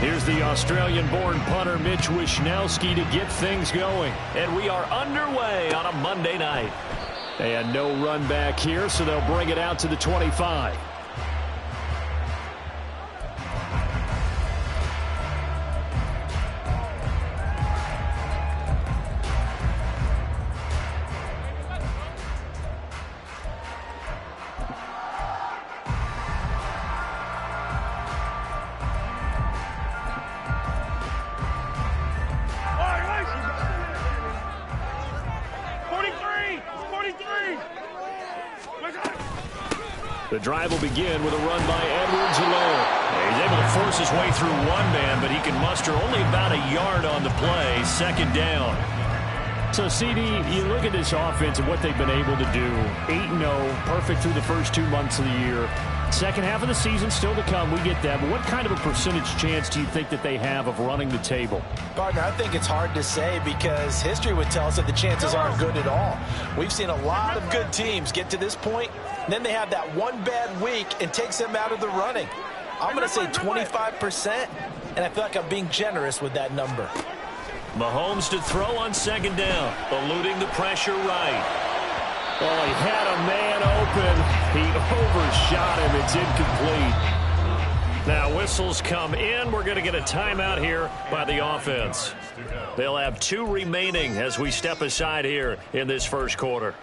Here's the Australian-born punter Mitch Wishnowsky to get things going. And we are underway on a Monday night. And no run back here, so they'll bring it out to the 25. The drive will begin with a run by Edwards alone. He's able to force his way through one man, but he can muster only about a yard on the play. Second down. So, CD, you look at this offense and what they've been able to do. 8-0, perfect through the first 2 months of the year. Second half of the season still to come. We get that. But what kind of a percentage chance do you think that they have of running the table? Gardner, I think it's hard to say because history would tell us that the chances aren't good at all. We've seen a lot of good teams get to this point, and then they have that one bad week and takes them out of the running. I'm going to say 25%, and I feel like I'm being generous with that number. Mahomes to throw on second down, eluding the pressure right. Oh, he had a man open. He overshot him. It's incomplete. Now whistles come in. We're going to get a timeout here by the offense. They'll have 2 remaining as we step aside here in this first quarter.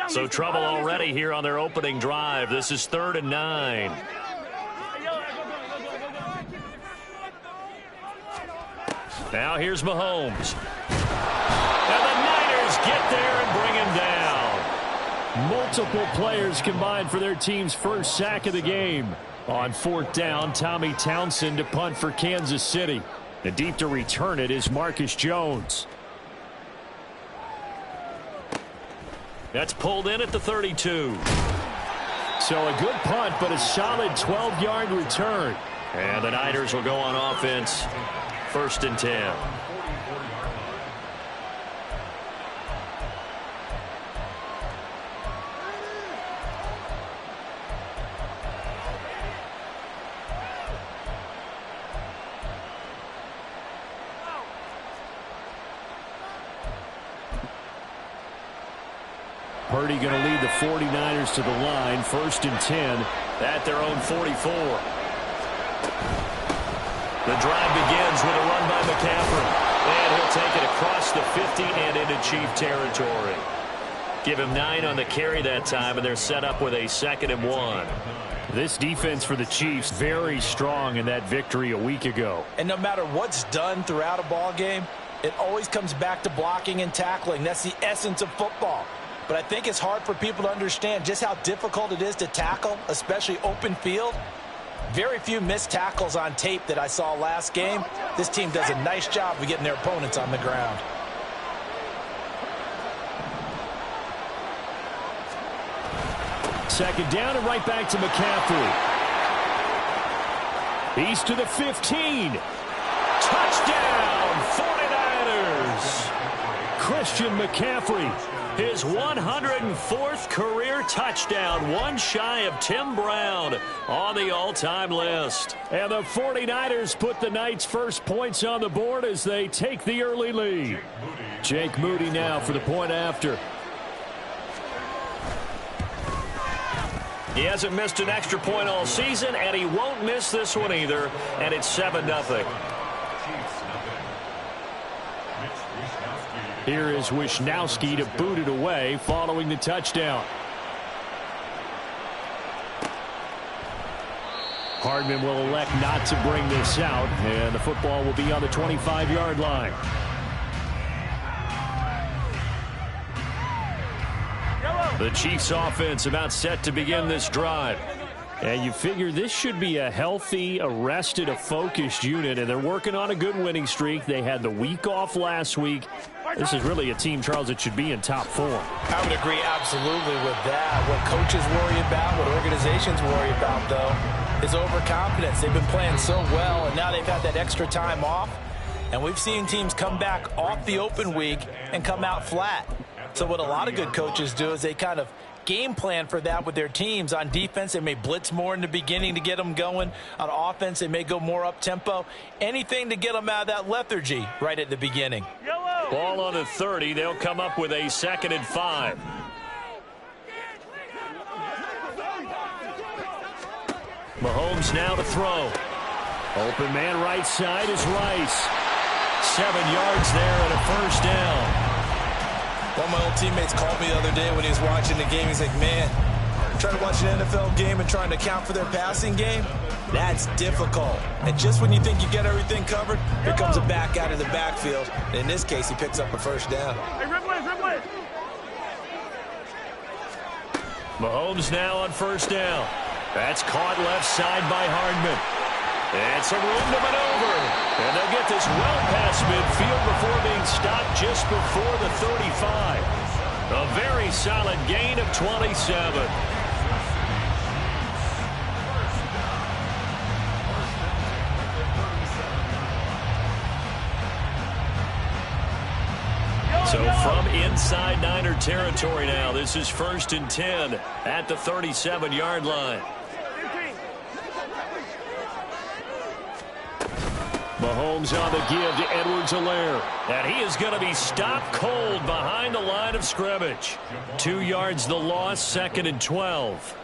So trouble already here on their opening drive. This is 3rd and 9. Now here's Mahomes. And the Niners get there and bring him down. Multiple players combined for their team's first sack of the game. On 4th down, Tommy Townsend to punt for Kansas City. And deep to return it is Marcus Jones. That's pulled in at the 32. So a good punt, but a solid 12-yard return. And the Niners will go on offense. 1st and 10. Purdy going to lead the 49ers to the line. 1st and 10 at their own 44. The drive begins with a run by McCaffrey. And he'll take it across the 50 and into Chief territory. Give him 9 on the carry that time, and they're set up with a 2nd and 1. This defense for the Chiefs very strong in that victory a week ago. And no matter what's done throughout a ball game, it always comes back to blocking and tackling. That's the essence of football. But I think it's hard for people to understand just how difficult it is to tackle, especially open field. Very few missed tackles on tape that I saw last game. This team does a nice job of getting their opponents on the ground. Second down and right back to McCaffrey. He's to the 15. Touchdown, 49ers. Christian McCaffrey. His 104th career touchdown, one shy of Tim Brown on the all-time list. And the 49ers put the Knights' first points on the board as they take the early lead. Jake Moody now for the point after. He hasn't missed an extra point all season, and he won't miss this one either, and it's 7-0. Here is Wishnowsky to boot it away following the touchdown. Hardman will elect not to bring this out, and the football will be on the 25-yard line. The Chiefs offense about set to begin this drive. And you figure this should be a healthy, a focused unit, and they're working on a good winning streak. They had the week off last week. This is really a team, Charles, that should be in top form. I would agree absolutely with that. What coaches worry about, what organizations worry about, though, is overconfidence. They've been playing so well, and now they've had that extra time off. And we've seen teams come back off the open week and come out flat. So what a lot of good coaches do is they kind of game plan for that with their teams. On defense, they may blitz more in the beginning to get them going. On offense, they may go more up-tempo. Anything to get them out of that lethargy right at the beginning. Ball on the 30. They'll come up with a 2nd and 5. Mahomes now to throw. Open man right side is Rice. 7 yards there and a first down. One of my old teammates called me the other day when he was watching the game. He's like, man, trying to watch an NFL game and trying to account for their passing game, that's difficult. And just when you think you get everything covered, here comes a back out of the backfield. And in this case, he picks up a first down. Mahomes now on first down. That's caught left side by Hardman. And some room to maneuver. And they'll get this well past midfield before being stopped just before the 35. A very solid gain of 27. So from inside Niner territory now, this is 1st and 10 at the 37-yard line. Mahomes on the give to Edwards-Helaire. And he is going to be stopped cold behind the line of scrimmage. 2 yards the loss, 2nd and 12.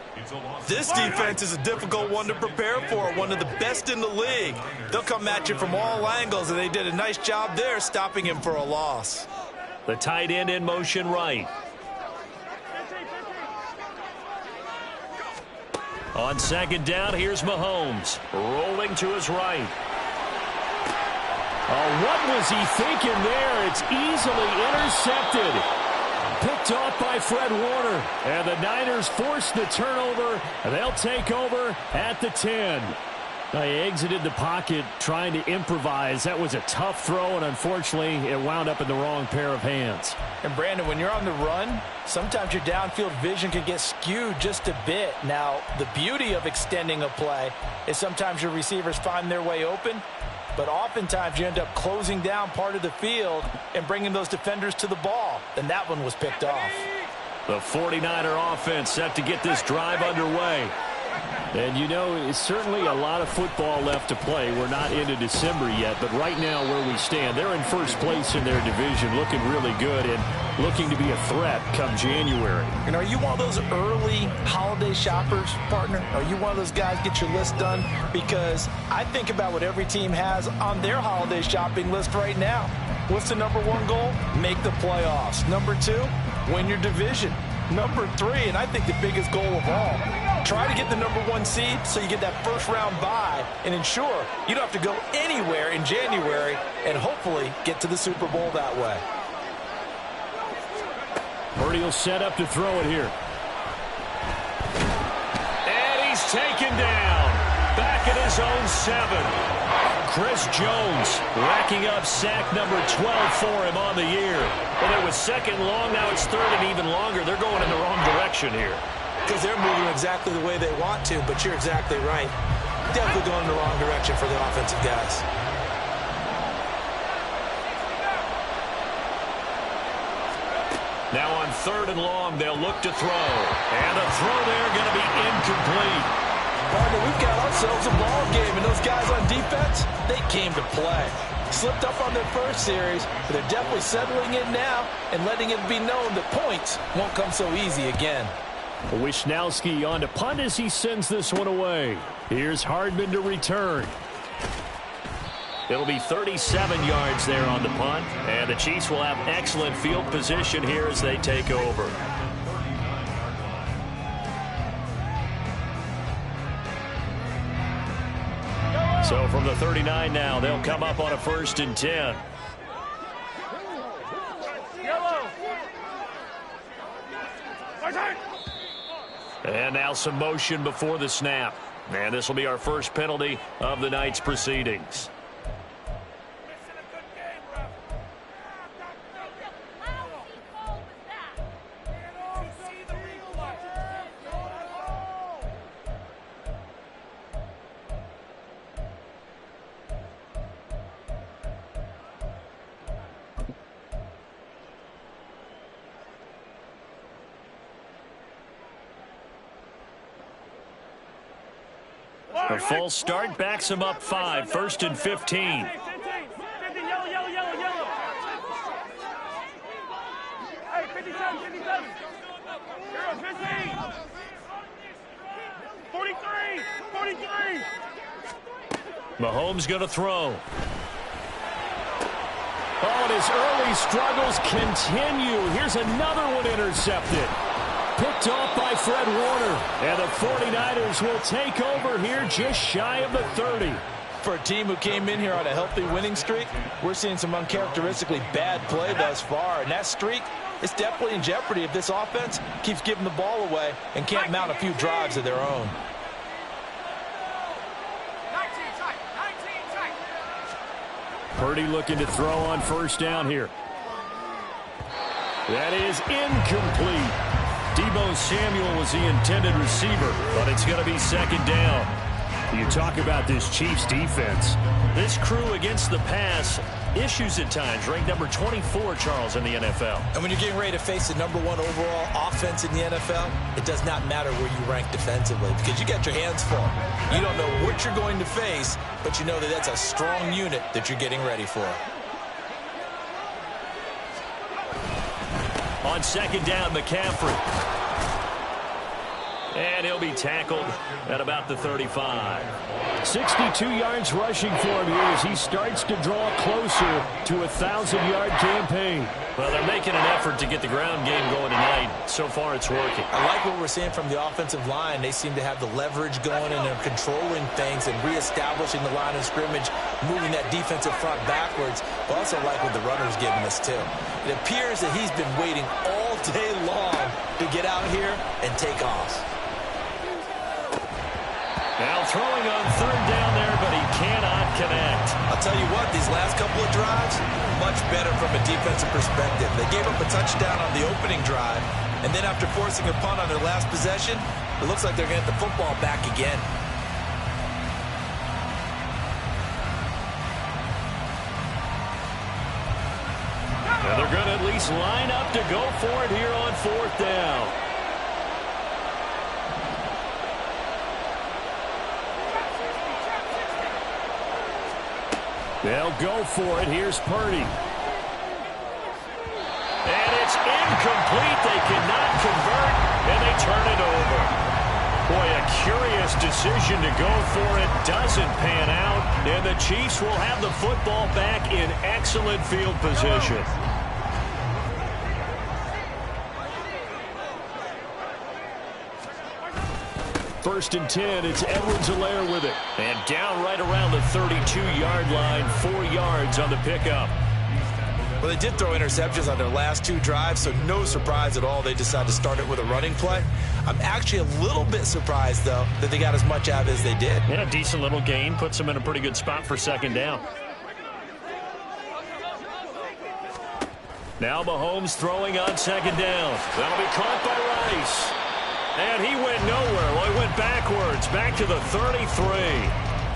This defense is a difficult one to prepare for, one of the best in the league. They'll come at you from all angles, and they did a nice job there stopping him for a loss. The tight end in motion right. On 2nd down, here's Mahomes. Rolling to his right. Oh, what was he thinking there? It's easily intercepted. Picked off by Fred Warner. And the Niners force the turnover. They'll take over at the 10. They exited the pocket trying to improvise. That was a tough throw, and unfortunately, it wound up in the wrong pair of hands. And, Brandon, when you're on the run, sometimes your downfield vision can get skewed just a bit. Now, the beauty of extending a play is sometimes your receivers find their way open, but oftentimes you end up closing down part of the field and bringing those defenders to the ball. And that one was picked off. The 49er offense set to get this drive underway. And, you know, it's certainly a lot of football left to play. We're not into December yet, but right now where we stand, they're in first place in their division, looking really good and looking to be a threat come January. And are you one of those early holiday shoppers, partner? Are you one of those guys get your list done? Because I think about what every team has on their holiday shopping list right now. What's the number 1 goal? Make the playoffs. Number 2, win your division. Number 3, and I think the biggest goal of all, try to get the number 1 seed so you get that first-round bye and ensure you don't have to go anywhere in January and hopefully get to the Super Bowl that way. Purdy will set up to throw it here. And he's taken down. Back at his own 7. Chris Jones racking up sack number 12 for him on the year. And it was 2nd long, now it's 3rd and even longer. They're going in the wrong direction here. Because they're moving exactly the way they want to, but you're exactly right. Definitely going in the wrong direction for the offensive guys. Now on 3rd and long, they'll look to throw. And a throw there going to be incomplete. Partner, we've got ourselves a ball game, and those guys on defense, they came to play. Slipped up on their first series, but they're definitely settling in now and letting it be known that points won't come so easy again. Wisnowski on to punt as he sends this one away. Here's Hardman to return. It'll be 37 yards there on the punt, and the Chiefs will have excellent field position here as they take over. So from the 39 now, they'll come up on a 1st and 10. And now some motion before the snap. And this will be our first penalty of the night's proceedings. A false start backs him up 5, 1st and 15. Mahomes going to throw. Oh, and his early struggles continue. Here's another one intercepted. Picked off by Fred Warner. And the 49ers will take over here just shy of the 30. For a team who came in here on a healthy winning streak, we're seeing some uncharacteristically bad play thus far. And that streak is definitely in jeopardy if this offense keeps giving the ball away and can't mount a few drives of their own. Purdy looking to throw on 1st down here. That is incomplete. Deebo Samuel was the intended receiver, but it's going to be 2nd down. You talk about this Chiefs defense. This crew against the pass, issues at times, ranked number 24, Charles, in the NFL. And when you're getting ready to face the #1 overall offense in the NFL, it does not matter where you rank defensively because you got your hands full. You don't know what you're going to face, but you know that that's a strong unit that you're getting ready for. On 2nd down, McCaffrey. And he'll be tackled at about the 35. 62 yards rushing for him here as he starts to draw closer to a 1,000-yard campaign. Well, they're making an effort to get the ground game going tonight. So far, it's working. I like what we're seeing from the offensive line. They seem to have the leverage going, and they're controlling things and reestablishing the line of scrimmage, moving that defensive front backwards. But also like what the runner's giving us, too. It appears that he's been waiting all day long to get out here and take off. Now throwing on 3rd down there, but he cannot connect. I'll tell you what, these last couple of drives, much better from a defensive perspective. They gave up a touchdown on the opening drive, and then after forcing a punt on their last possession, it looks like they're going to get the football back again. And they're going to at least line up to go for it here on 4th down. They'll go for it. Here's Purdy. And it's incomplete. They cannot convert, and they turn it over. Boy, a curious decision to go for it. Doesn't pan out, and the Chiefs will have the football back in excellent field position. First and 10, it's Edwards-Helaire with it. And down right around the 32-yard line, 4 yards on the pickup. Well, they did throw interceptions on their last 2 drives, so no surprise at all they decided to start it with a running play. I'm actually a little bit surprised, though, that they got as much out as they did. Yeah, a decent little gain. Puts them in a pretty good spot for 2nd down. Now Mahomes throwing on 2nd down. That'll be caught by Rice. And he went nowhere. Well, he went backwards, back to the 33.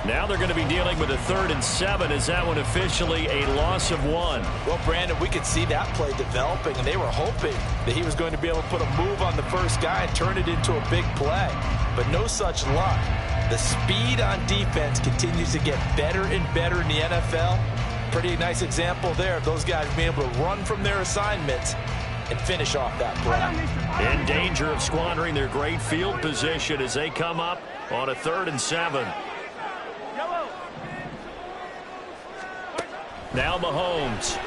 Now they're going to be dealing with a 3rd and 7. Is that one officially a loss of 1? Well, Brandon, we could see that play developing, and they were hoping that he was going to be able to put a move on the first guy and turn it into a big play. But no such luck. The speed on defense continues to get better and better in the NFL. Pretty nice example there of those guys being able to run from their assignments and finish off that play. In danger of squandering their great field position as they come up on a 3rd and 7. Now Mahomes.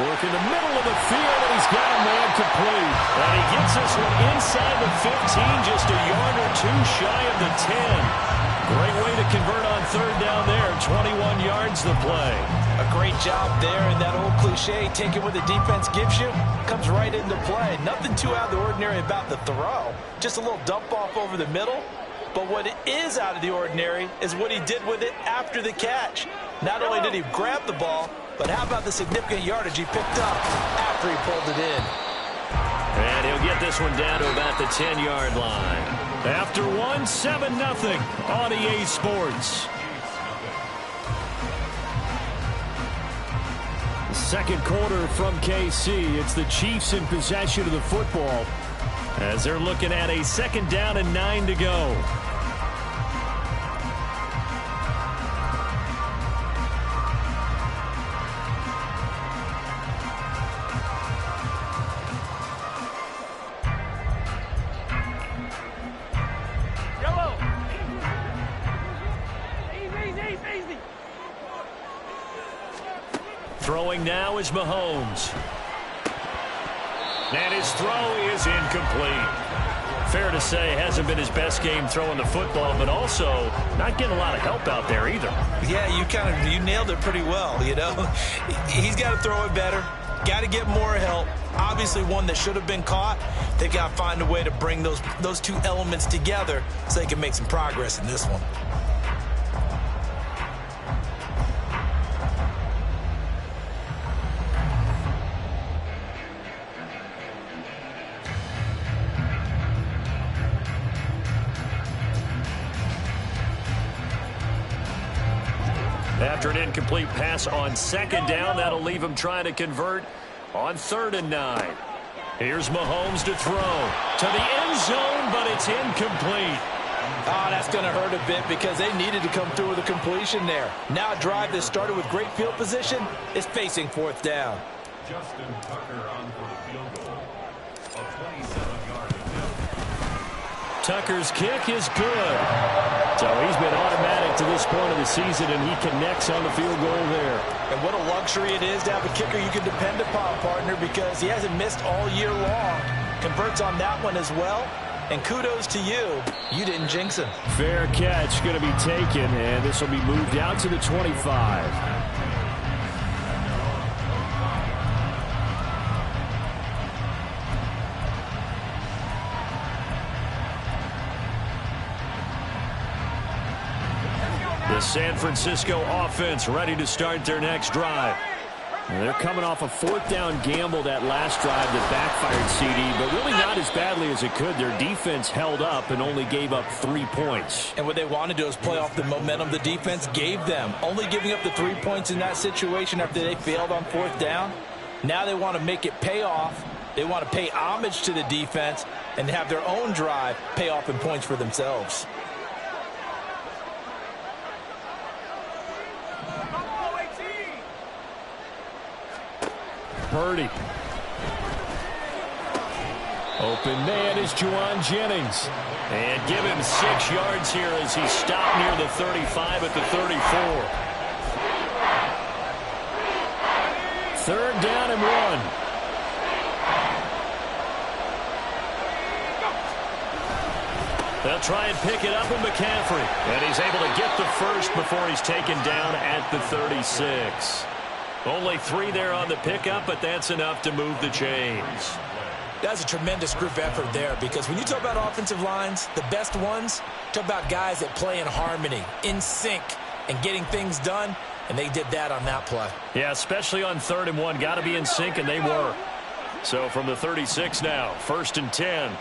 Working the middle of the field, and he's got a man complete. And he gets this one inside the 15, just a yard or 2 shy of the 10. Great way to convert on 3rd down there. 21 yards the play. A great job there, and that old cliche, taking what the defense gives you, comes right into play. Nothing too out of the ordinary about the throw. Just a little dump off over the middle. But what is out of the ordinary is what he did with it after the catch. Not only did he grab the ball, but how about the significant yardage he picked up after he pulled it in. And he'll get this one down to about the 10-yard line. After one, 7-0 on EA Sports. Second quarter from KC. It's the Chiefs in possession of the football as they're looking at a 2nd down and 9 to go. Throwing now is Mahomes. And his throw is incomplete. Fair to say, hasn't been his best game throwing the football, but also not getting a lot of help out there either. Yeah, you nailed it pretty well, you know. He's got to throw it better. Got to get more help. Obviously one that should have been caught. They've got to find a way to bring those two elements together so they can make some progress in this one. After an incomplete pass on second down, that'll leave him trying to convert on 3rd and 9. Here's Mahomes to throw to the end zone, but it's incomplete. Oh, that's going to hurt a bit because they needed to come through with a completion there. Now a drive that started with great field position is facing 4th down. Justin Tucker on for the field goal. A 27-yard attempt. Tucker's kick is good. So he's been automatic to this point of the season, and he connects on the field goal there. And what a luxury it is to have a kicker you can depend upon, partner, because he hasn't missed all year long. Converts on that one as well. And kudos to you. You didn't jinx him. Fair catch going to be taken, and this will be moved out to the 25. The San Francisco offense ready to start their next drive. And they're coming off a 4th down gamble that last drive that backfired, CD, but really not as badly as it could. Their defense held up and only gave up 3 points. And what they want to do is play off the momentum the defense gave them. Only giving up the 3 points in that situation after they failed on 4th down. Now they want to make it pay off. They want to pay homage to the defense and have their own drive pay off in points for themselves. Purdy. Open man is Juwan Jennings. And give him 6 yards here as he stopped near the 35 at the 34. 3rd down and 1. They'll try and pick it up with McCaffrey. And he's able to get the first before he's taken down at the 36. Only 3 there on the pickup, but that's enough to move the chains. That's a tremendous group effort there, because when you talk about offensive lines, the best ones, talk about guys that play in harmony, in sync, and getting things done, and they did that on that play. Yeah, especially on 3rd and 1. Got to be in sync, and they were. So from the 36 now, 1st and 10.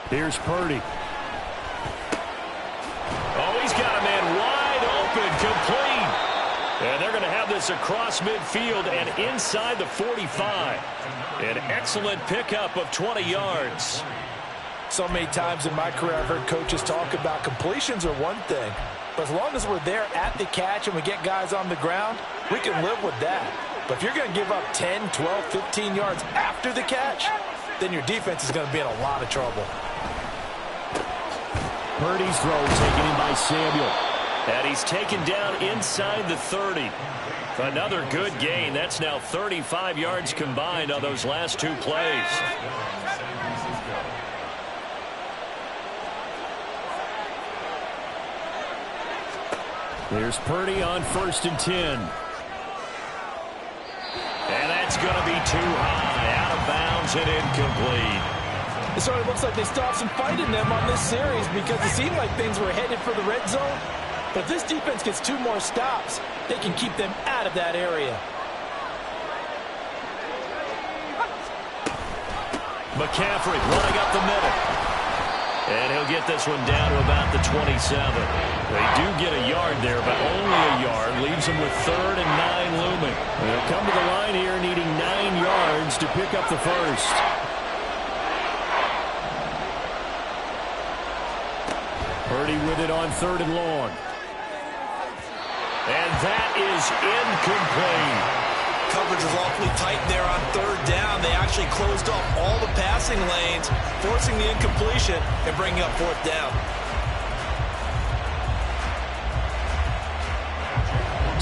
Here's Purdy. Oh, he's got a man wide open, complete. And they're going to have this across midfield and inside the 45. An excellent pickup of 20 yards. So many times in my career I've heard coaches talk about completions are one thing, but as long as we're there at the catch and we get guys on the ground, we can live with that. But if you're going to give up 10, 12, 15 yards after the catch, then your defense is going to be in a lot of trouble. Purdy's throw taken in by Samuel. And he's taken down inside the 30. Another good gain. That's now 35 yards combined on those last 2 plays. There's Purdy on 1st and 10. And that's going to be too high. Out of bounds and incomplete. It sort of looks like they still have some fight in them on this series, because it seemed like things were headed for the red zone. But if this defense gets 2 more stops, they can keep them out of that area. McCaffrey running up the middle. And he'll get this one down to about the 27. They do get a yard there, but only a yard. Leaves them with 3rd and 9 looming. They'll come to the line here needing 9 yards to pick up the first. Purdy with it on 3rd and long. And that is incomplete. coverage was awfully tight there on third down. They actually closed off all the passing lanes, forcing the incompletion and bringing up fourth down.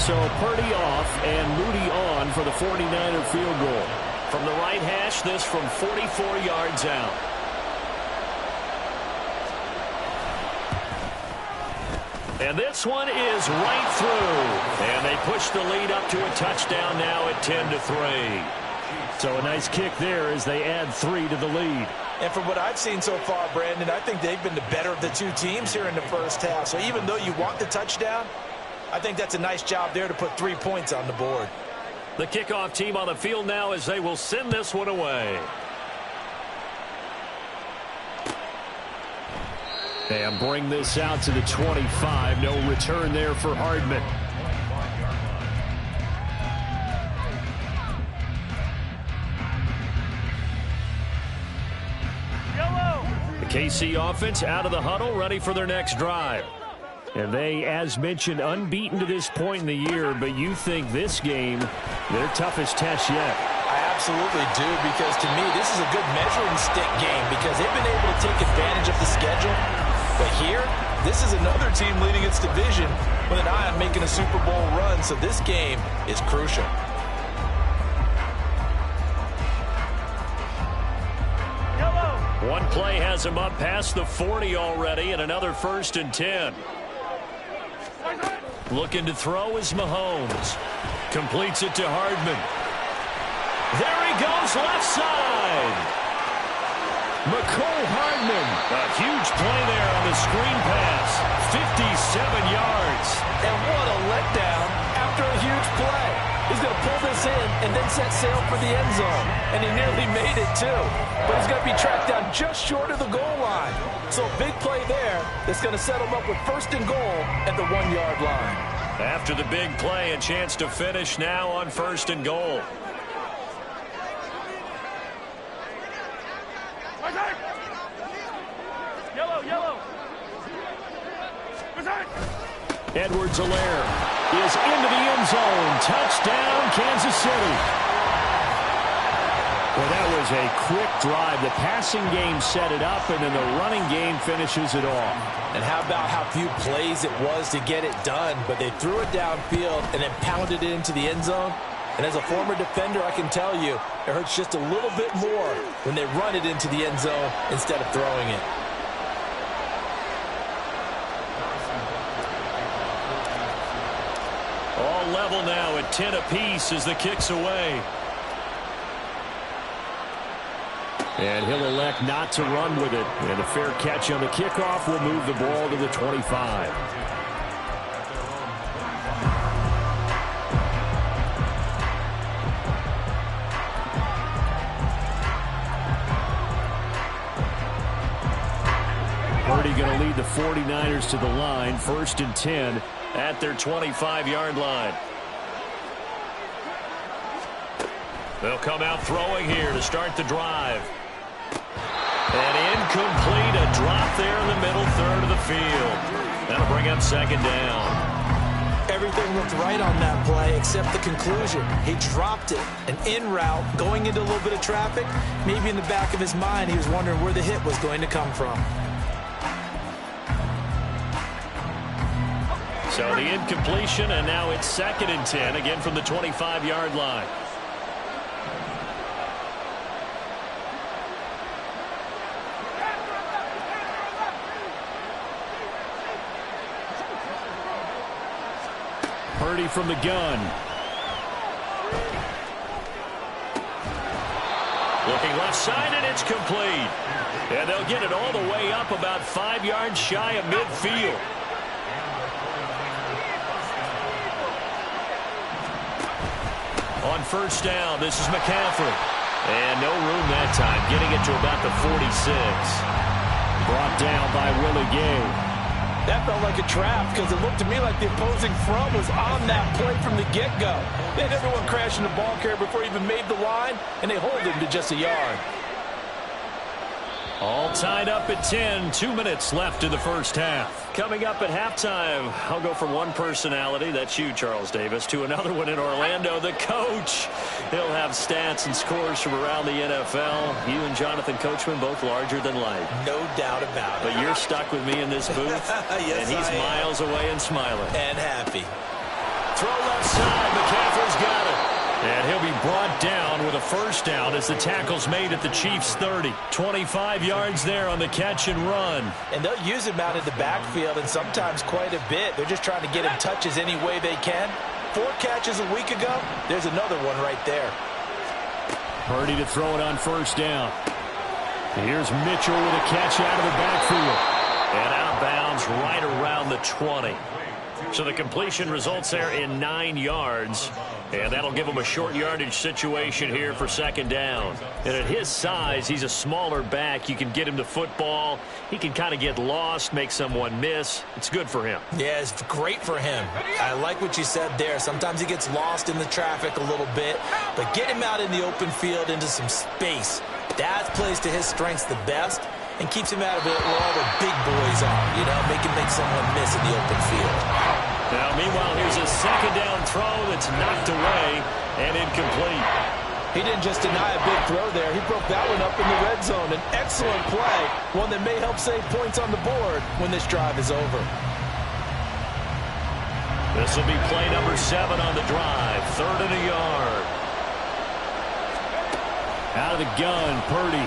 So Purdy off and Moody on for the 49er field goal. From the right hash, this from 44 yards out. And this one is right through. And they push the lead up to a touchdown now at 10-3. So a nice kick there as they add 3 to the lead. And from what I've seen so far, Brandon, I think they've been the better of the two teams here in the first half. So even though you want the touchdown, I think that's a nice job there to put 3 points on the board. The kickoff team on the field now as they will send this one away. And bring this out to the 25. No return there for Hardman. The KC offense out of the huddle, ready for their next drive. And they, as mentioned, unbeaten to this point in the year, but you think this game, their toughest test yet. I absolutely do, because to me, this is a good measuring stick game because they've been able to take advantage of the schedule. But here, this is another team leading its division with an eye on making a Super Bowl run, so this game is crucial. One play has him up past the 40 already, and another 1st and 10. Looking to throw is Mahomes. Completes it to Hardman. There he goes, left side. McCole Hardman. A huge play there on the screen pass. 57 yards. And what a letdown after a huge play. He's going to pull this in and then set sail for the end zone. And he nearly made it, too. But he's going to be tracked down just short of the goal line. So a big play there that's going to set him up with 1st and goal at the 1-yard line. After the big play, a chance to finish now on 1st and goal. Edwards-Helaire is into the end zone. Touchdown, Kansas City. Well, that was a quick drive. The passing game set it up, and then the running game finishes it off. And how about how few plays it was to get it done, but they threw it downfield and then pounded it into the end zone. And as a former defender, I can tell you, it hurts just a little bit more when they run it into the end zone instead of throwing it. All level now at 10 apiece as the kick's away. And he'll elect not to run with it. And a fair catch on the kickoff will move the ball to the 25. Purdy going to lead the 49ers to the line. 1st and 10 at their 25-yard line. They'll come out throwing here to start the drive. And incomplete, a drop there in the middle third of the field. That'll bring up 2nd down. Everything looked right on that play except the conclusion. He dropped it, an in route, going into a little bit of traffic. Maybe in the back of his mind, he was wondering where the hit was going to come from. So the incompletion, and now it's 2nd and 10, again from the 25-yard line. Purdy from the gun. Looking left side, and it's complete. And they'll get it all the way up about 5 yards shy of midfield. On 1st down, this is McCaffrey. And no room that time, getting it to about the 46. Brought down by Willie Gay. That felt like a trap because it looked to me like the opposing front was on that play from the get-go. They had everyone crashing the ball carrier before he even made the line, and they hold him to just a yard. All tied up at 10. 2 minutes left in the first half. Coming up at halftime, I'll go from one personality, that's you, Charles Davis, to another one in Orlando, the coach. He'll have stats and scores from around the NFL. You and Jonathan Coachman both larger than life. No doubt about it. But you're stuck with me in this booth, yes, and he's miles away and smiling. And happy. Throw left side, McCaffrey's got it. And he'll be brought down with a first down as the tackle's made at the Chiefs' 30. 25 yards there on the catch and run. And they'll use him out in the backfield, and sometimes quite a bit. They're just trying to get him touches any way they can. 4 catches a week ago. There's another one right there. Purdy to throw it on first down. Here's Mitchell with a catch out of the backfield. And out of bounds right around the 20. So the completion results there in 9 yards. And that'll give him a short yardage situation here for second down. And at his size, he's a smaller back. You can get him to football. He can kind of get lost, make someone miss. It's good for him. Yeah, it's great for him. I like what you said there. Sometimes he gets lost in the traffic a little bit. But get him out in the open field into some space. That plays to his strengths the best and keeps him out of it where all the big boys are. You know, make someone miss in the open field. Now, meanwhile, here's a second down throw that's knocked away and incomplete. He didn't just deny a big throw there. He broke that one up in the red zone. An excellent play, one that may help save points on the board when this drive is over. This will be play number 7 on the drive. 3rd and a yard. Out of the gun, Purdy.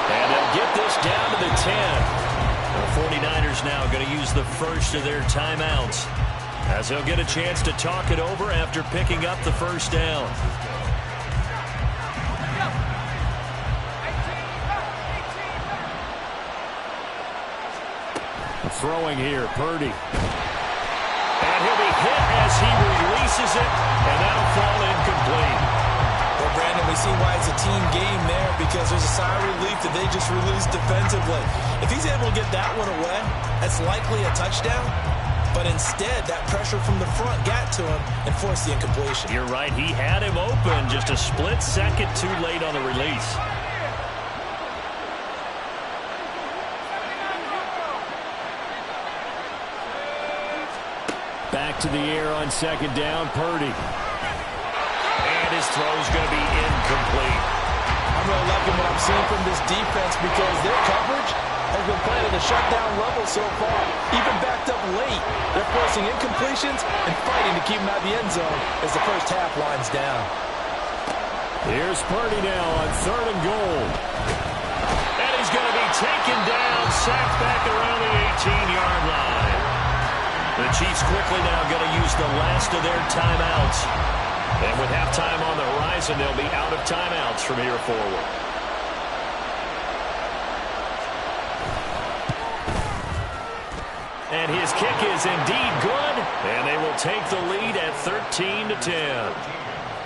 And they'll get this down to the 10. The 49ers now going to use the first of their timeouts as they'll get a chance to talk it over after picking up the first down. Throwing here, Purdy. And he'll be hit as he releases it, and that'll fall incomplete. Well, Brandon, we see why it's a team game there because there's a sigh of relief that they just released defensively. If he's able to get that one away, that's likely a touchdown. But instead, that pressure from the front got to him and forced the incompletion. You're right. He had him open just a split second too late on the release. Back to the air on second down, Purdy. And his throw's going to be incomplete. I'm really liking what I'm seeing from this defense because their coverage has been playing at a shutdown level so far. Even backed up late, they're forcing incompletions and fighting to keep them out of the end zone as the first half winds down. Here's Purdy now on 3rd and goal. And he's going to be taken down, sacked back around the 18-yard line. The Chiefs quickly now going to use the last of their timeouts. And with halftime on the horizon, they'll be out of timeouts from here forward. And his kick is indeed good. And they will take the lead at 13-10.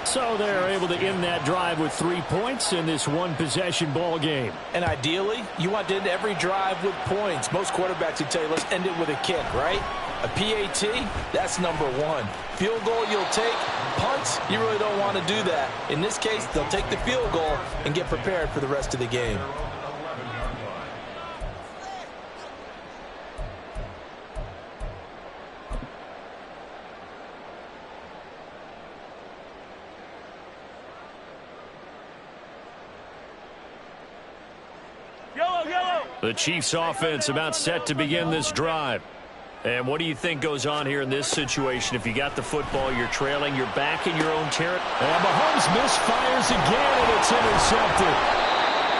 So they're able to end that drive with 3 points in this one-possession ball game. And ideally, you want to end every drive with points. Most quarterbacks would tell you, let's end it with a kick, right? A PAT, that's number 1. Field goal you'll take. Punts, you really don't want to do that. In this case, they'll take the field goal and get prepared for the rest of the game. The Chiefs offense about set to begin this drive. And what do you think goes on here in this situation? If you got the football, you're trailing, you're back in your own territory. And Mahomes misfires again, and it's intercepted.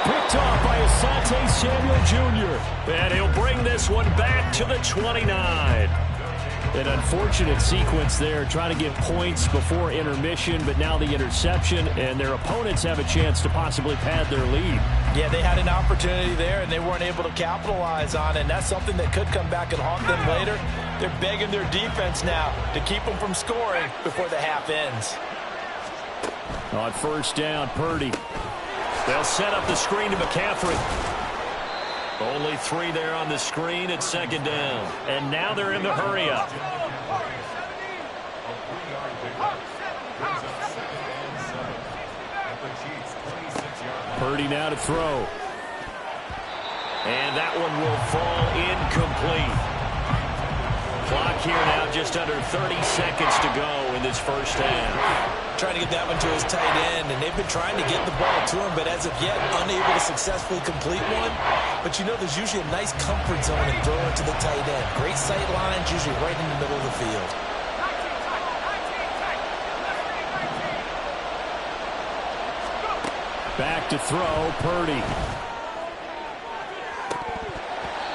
Picked off by Asante Samuel Jr. And he'll bring this one back to the 29. An unfortunate sequence there, trying to get points before intermission, but now the interception, and their opponents have a chance to possibly pad their lead. Yeah, they had an opportunity there, and they weren't able to capitalize on it, and that's something that could come back and haunt them later. They're begging their defense now to keep them from scoring before the half ends. On first down, Purdy. They'll set up the screen to McCaffrey. Only 3 there on the screen at second down. And now they're in the hurry-up. Purdy now to throw. And that one will fall incomplete. Clock here now just under 30 seconds to go in this first half. Trying to get that one to his tight end, and they've been trying to get the ball to him, but as of yet, unable to successfully complete one. But you know there's usually a nice comfort zone in throwing to the tight end. Great sight lines, usually right in the middle of the field. Back to throw, Purdy.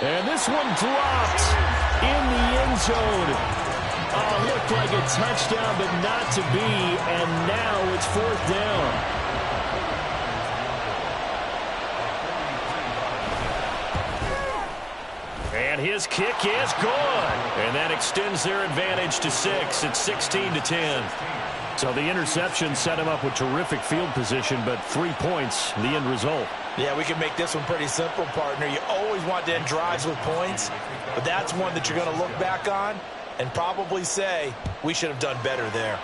And this one dropped in the end zone. Oh, looked like a touchdown, but not to be, and now it's fourth down. And his kick is good. And that extends their advantage to 6. It's 16-10. So the interception set him up with terrific field position, but 3 points, the end result. Yeah, we can make this one pretty simple, partner. You always want to end drives with points, but that's one that you're going to look back on and probably say, we should have done better there.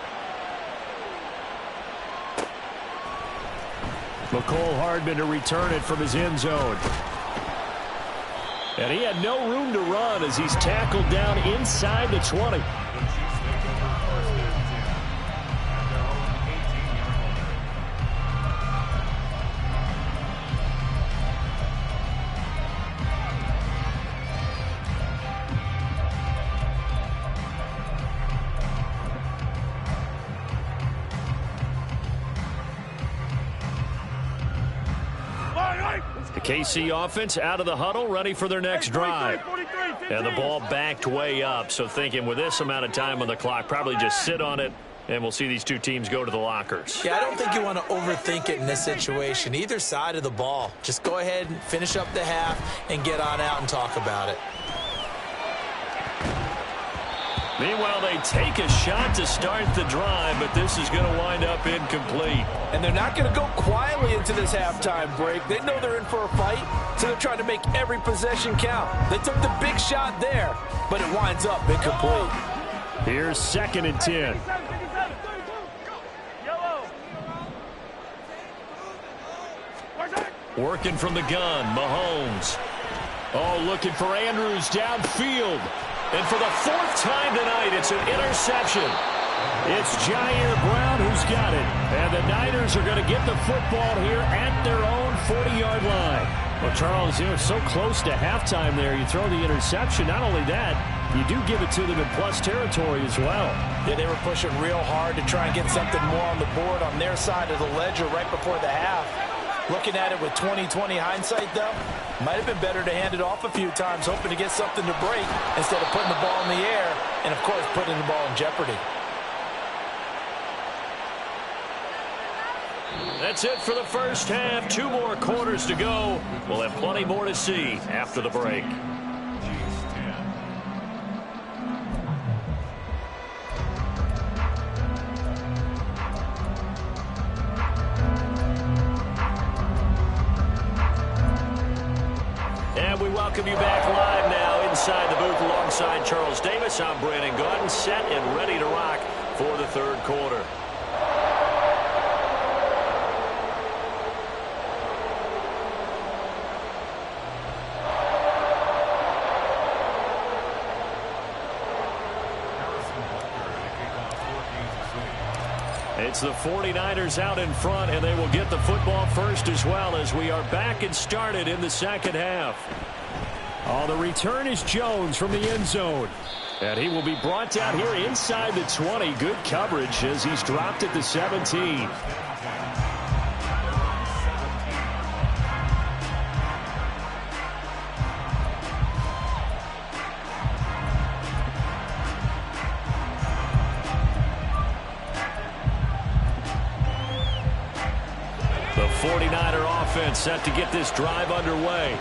McCole Hardman to return it from his end zone. And he had no room to run as he's tackled down inside the 20. KC offense out of the huddle, ready for their next drive. And the ball backed way up, so thinking with this amount of time on the clock, probably just sit on it, and we'll see these two teams go to the lockers. Yeah, I don't think you want to overthink it in this situation. Either side of the ball. Just go ahead and finish up the half and get on out and talk about it. Meanwhile, they take a shot to start the drive, but this is going to wind up incomplete. And they're not going to go quietly into this halftime break. They know they're in for a fight, so they're trying to make every possession count. They took the big shot there, but it winds up incomplete. Here's 2nd and 10. Working from the gun, Mahomes. Oh, looking for Andrews downfield. And for the 4th time tonight, it's an interception. It's Jair Brown who's got it. And the Niners are going to get the football here at their own 40-yard line. Well, Charles, you know, so close to halftime there. You throw the interception. Not only that, you do give it to them in plus territory as well. Yeah, they were pushing real hard to try and get something more on the board on their side of the ledger right before the half. Looking at it with 20/20 hindsight, though, might have been better to hand it off a few times, hoping to get something to break instead of putting the ball in the air and, of course, putting the ball in jeopardy. That's it for the first half. 2 more quarters to go. We'll have plenty more to see after the break. And we welcome you back live now inside the booth alongside Charles Davis. I'm Brandon Gaudin, set and ready to rock for the 3rd quarter. It's the 49ers out in front, and they will get the football first as well as we are back and started in the 2nd half. Oh, the return is Jones from the end zone. And he will be brought down here inside the 20. Good coverage as he's dropped at the 17. The 49er offense set to get this drive underway.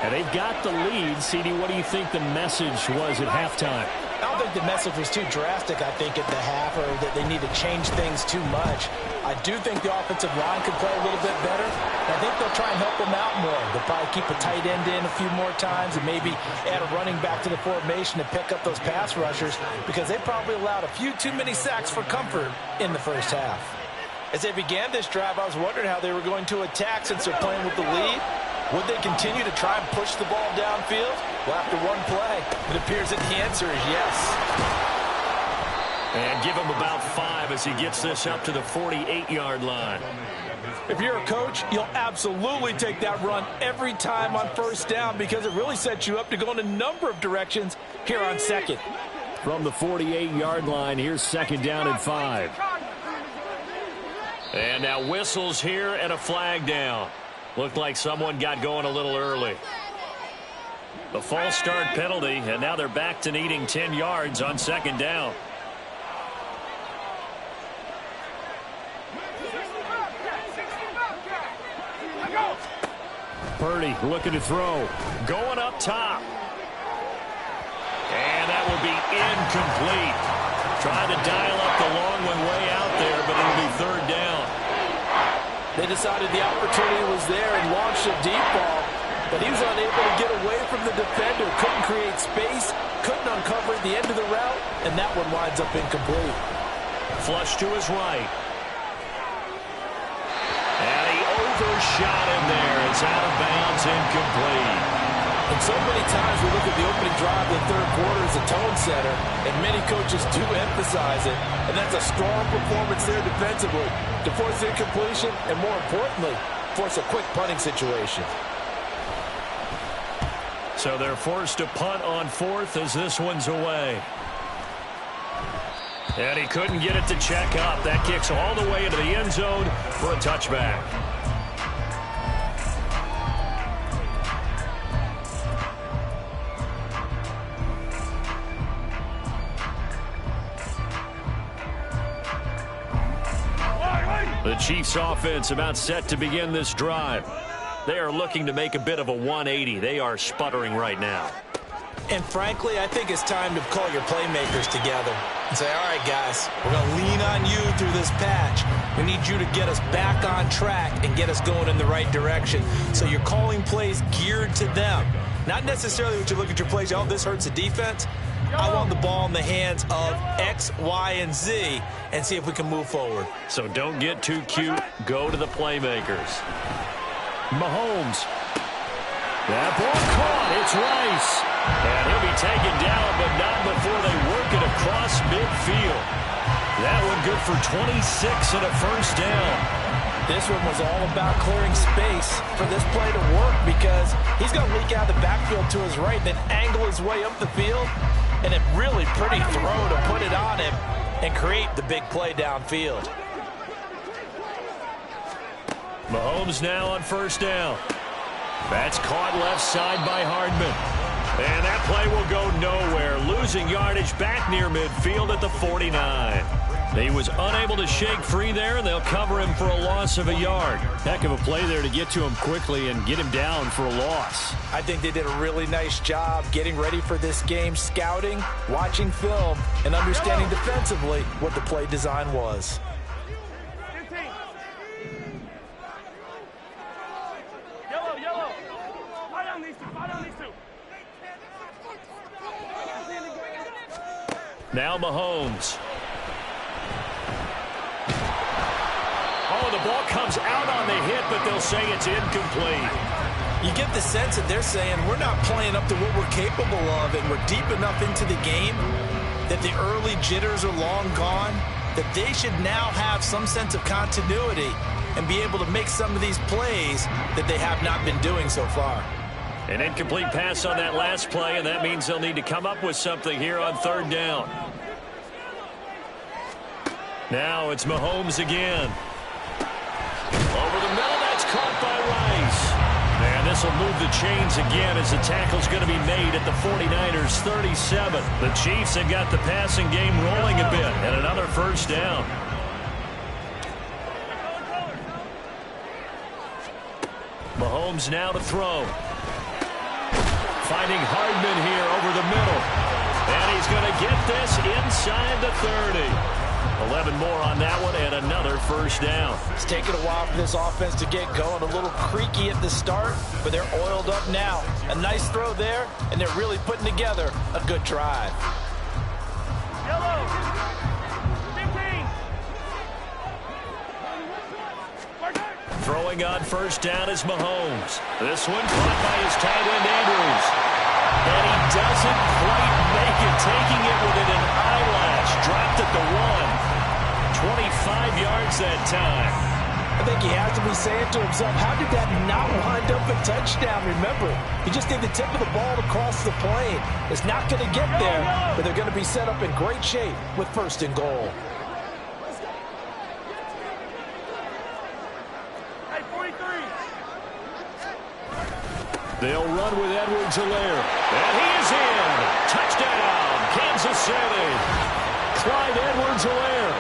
And they've got the lead. CD, what do you think the message was at halftime? I don't think the message was too drastic, I think, at the half, or that they need to change things too much. I do think the offensive line could play a little bit better. I think they'll try and help them out more. They'll probably keep a tight end in a few more times and maybe add a running back to the formation to pick up those pass rushers, because they probably allowed a few too many sacks for comfort in the first half. As they began this drive, I was wondering how they were going to attack since they're playing with the lead. Would they continue to try and push the ball downfield? Well, after one play, it appears that the answer is yes. And give him about 5 as he gets this up to the 48-yard line. If you're a coach, you'll absolutely take that run every time on first down because it really sets you up to go in a number of directions here on second. From the 48-yard line, here's second down and 5. And now whistles here and a flag down. Looked like someone got going a little early. The false start penalty, and now they're back to needing 10 yards on second down. Purdy looking to throw. Going up top. And that will be incomplete. Trying to dial up the long one way out there, but it'll be third down. They decided the opportunity was there and launched a deep ball, but he was unable to get away from the defender. Couldn't create space, couldn't uncover at the end of the route, and that one winds up incomplete. Flush to his right. And he overshot him there. It's out of bounds, incomplete. And so many times we look at the opening drive of the third quarter as a tone setter, and many coaches do emphasize it, and that's a strong performance there defensively to force incompletion and, more importantly, force a quick punting situation. So they're forced to punt on fourth as this one's away. And he couldn't get it to check up. That kicks all the way into the end zone for a touchback. The Chiefs offense about set to begin this drive. They are looking to make a bit of a 180. They are sputtering right now. And frankly, I think it's time to call your playmakers together and say, all right, guys, we're going to lean on you through this patch. We need you to get us back on track and get us going in the right direction. So you're calling plays geared to them. Not necessarily what you look at your plays, oh, this hurts the defense. I want the ball in the hands of X, Y, and Z and see if we can move forward. So don't get too cute. Go to the playmakers. Mahomes. That ball caught. It's Rice. And he'll be taken down, but not before they work it across midfield. That one good for 26 and a first down. This one was all about clearing space for this play to work because he's going to leak out the backfield to his right, then angle his way up the field. And a really pretty throw to put it on him and create the big play downfield. Mahomes now on first down. That's caught left side by Hardman. And that play will go nowhere. Losing yardage back near midfield at the 49. He was unable to shake free there, and they'll cover him for a loss of a yard. Heck of a play there to get to him quickly and get him down for a loss. I think they did a really nice job getting ready for this game, scouting, watching film, and understanding defensively what the play design was. Yellow. Fire on these two. Now Mahomes. Oh, the ball comes out on the hit, but they'll say it's incomplete. You get the sense that they're saying we're not playing up to what we're capable of, and we're deep enough into the game that the early jitters are long gone, that they should now have some sense of continuity and be able to make some of these plays that they have not been doing so far. An incomplete pass on that last play, and that means they'll need to come up with something here on third down. Now it's Mahomes again. Over the middle, that's caught by Rice. And this will move the chains again as the tackle's going to be made at the 49ers 37. The Chiefs have got the passing game rolling a bit, and another first down. Mahomes now to throw. Finding Hardman here over the middle. And he's going to get this inside the 30. 11 more on that one and another first down. It's taken a while for this offense to get going. A little creaky at the start, but they're oiled up now. A nice throw there, and they're really putting together a good drive. Yellow. 15. Throwing on first down is Mahomes. This one caught by his tight end, Andrews. And he doesn't quite make it, taking it within an eyelash. Dropped at the 1. 25 yards that time. I think he has to be saying to himself, how did that not wind up a touchdown? Remember, you just need the tip of the ball to cross the plane. It's not going to get there, but they're going to be set up in great shape with first and goal. Hey, 43. They'll run with Edwards-Helaire. And he is in. Touchdown, Kansas City. Clyde Edwards-Helaire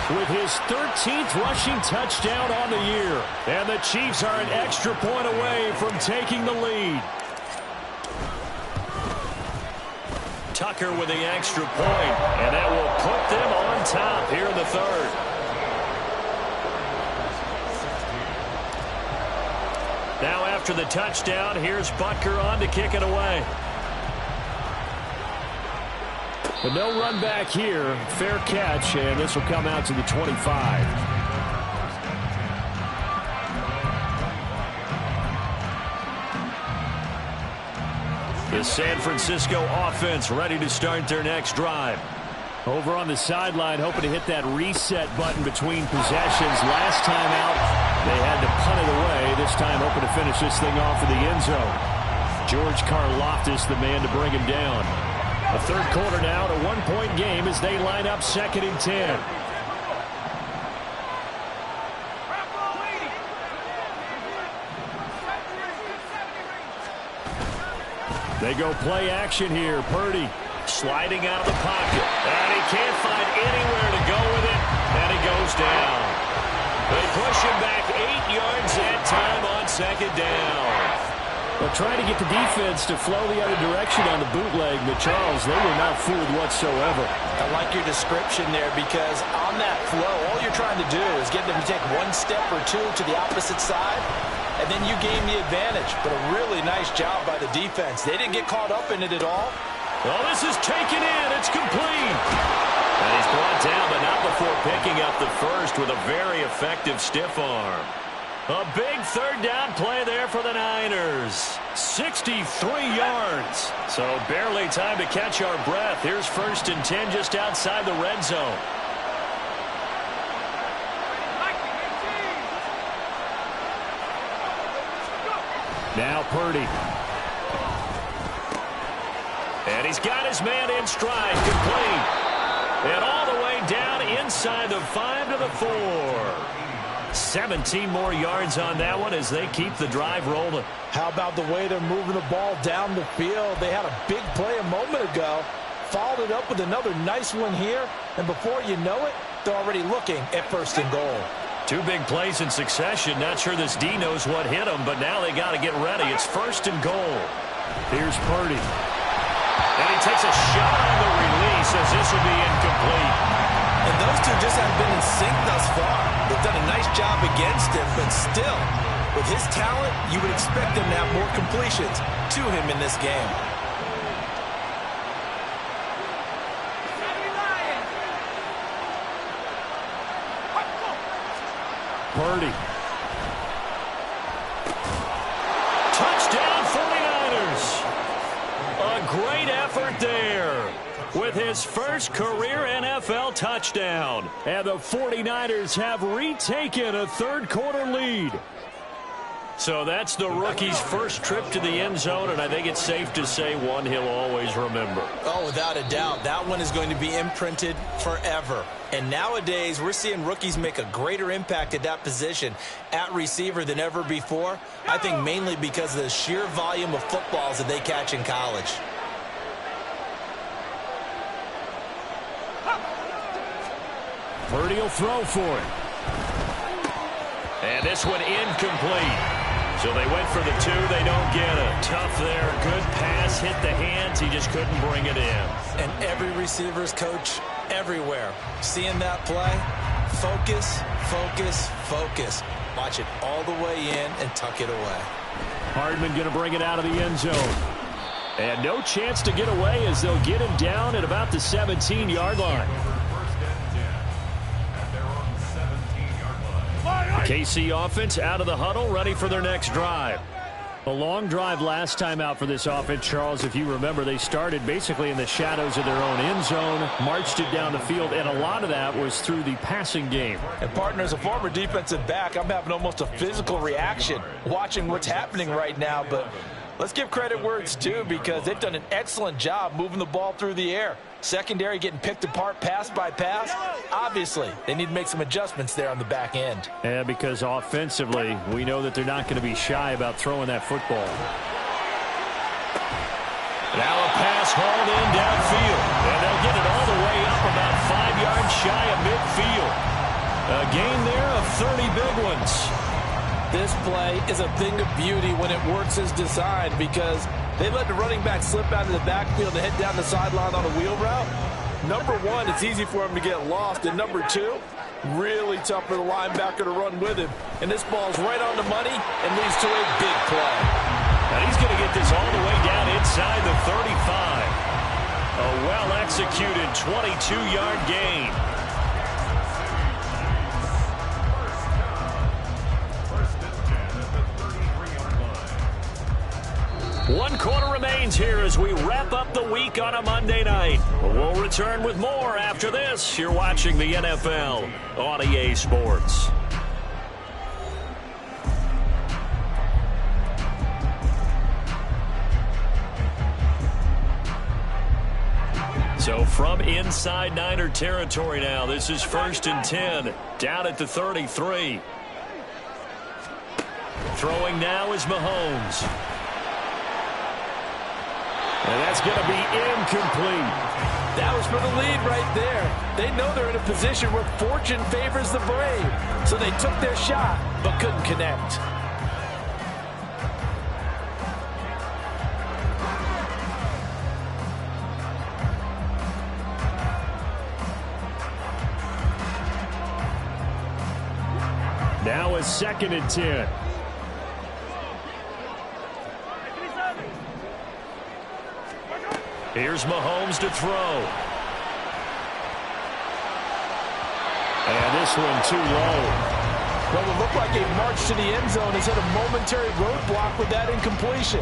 with his 13th rushing touchdown on the year. And the Chiefs are an extra point away from taking the lead. Tucker with the extra point, and that will put them on top here in the third. Now after the touchdown, here's Butker on to kick it away. But no run back here. Fair catch, and this will come out to the 25. The San Francisco offense ready to start their next drive. Over on the sideline, hoping to hit that reset button between possessions. Last time out, they had to punt it away. This time, hoping to finish this thing off in the end zone. George Karlaftis, the man to bring him down. The third quarter now, a one-point game as they line up 2nd and 10. They go play action here. Purdy sliding out of the pocket. And he can't find anywhere to go with it. And he goes down. They push him back 8 yards that time on 2nd down. Well, trying to get the defense to flow the other direction on the bootleg, but Charles, they were not fooled whatsoever. I like your description there because on that flow, all you're trying to do is get them to take one step or two to the opposite side, and then you gain the advantage. But a really nice job by the defense. They didn't get caught up in it at all. Well, this is taken in. It's complete. And he's brought down, but not before picking up the first with a very effective stiff arm. A big third down play there for the Niners. 63 yards. So barely time to catch our breath. Here's 1st and 10 just outside the red zone. Now Purdy. And he's got his man in stride, complete. And all the way down inside the 5 to the 4. 17 more yards on that one as they keep the drive rolling. How about the way they're moving the ball down the field? They had a big play a moment ago, followed it up with another nice one here, and before you know it, they're already looking at 1st and goal. 2 big plays in succession. Not sure this D knows what hit him, but now they got to get ready. It's 1st and goal. Here's Purdy. And he takes a shot on the release as this will be incomplete. And those two just haven't been in sync thus far. They've done a nice job against him, but still, with his talent, you would expect him to have more completions to him in this game. Purdy. Touchdown 49ers. A great effort there with his first career NFL touchdown. And the 49ers have retaken a third quarter lead. So that's the rookie's first trip to the end zone, and I think it's safe to say one he'll always remember. Oh, without a doubt. That one is going to be imprinted forever. And nowadays, we're seeing rookies make a greater impact at that position at receiver than ever before. I think mainly because of the sheer volume of footballs that they catch in college. Purdy will throw for it. And this one incomplete. So they went for the 2. They don't get it. Tough there. Good pass. Hit the hands. He just couldn't bring it in. And every receiver's coach everywhere. Seeing that play, focus, focus, focus. Watch it all the way in and tuck it away. Hardman going to bring it out of the end zone. And no chance to get away as they'll get him down at about the 17-yard line. KC offense out of the huddle, ready for their next drive. A long drive last time out for this offense, Charles. If you remember, they started basically in the shadows of their own end zone, marched it down the field, and a lot of that was through the passing game. And, partner, as a former defensive back, I'm having almost a physical reaction watching what's happening right now. But let's give credit where it's due, because they've done an excellent job moving the ball through the air. Secondary getting picked apart pass by pass. Obviously, they need to make some adjustments there on the back end. Yeah, because offensively, we know that they're not going to be shy about throwing that football. Now a pass hauled in downfield, and they'll get it all the way up about 5 yards shy of midfield. A gain there of 30 big ones. This play is a thing of beauty when it works as designed, because they let the running back slip out of the backfield and head down the sideline on a wheel route. Number one, it's easy for him to get lost. And number two, really tough for the linebacker to run with him. And this ball's right on the money and leads to a big play. And he's going to get this all the way down inside the 35. A well-executed 22-yard gain. One quarter remains here as we wrap up the week on a Monday night. We'll return with more after this. You're watching the NFL on EA Sports. So from inside Niner territory now, this is 1st and 10, down at the 33. Throwing now is Mahomes. And that's going to be incomplete. That was for the lead right there. They know they're in a position where fortune favors the brave. So they took their shot, but couldn't connect. Now a 2nd and 10. Here's Mahomes to throw. And this one too low. Well, it looked like a march to the end zone has hit a momentary roadblock with that incompletion.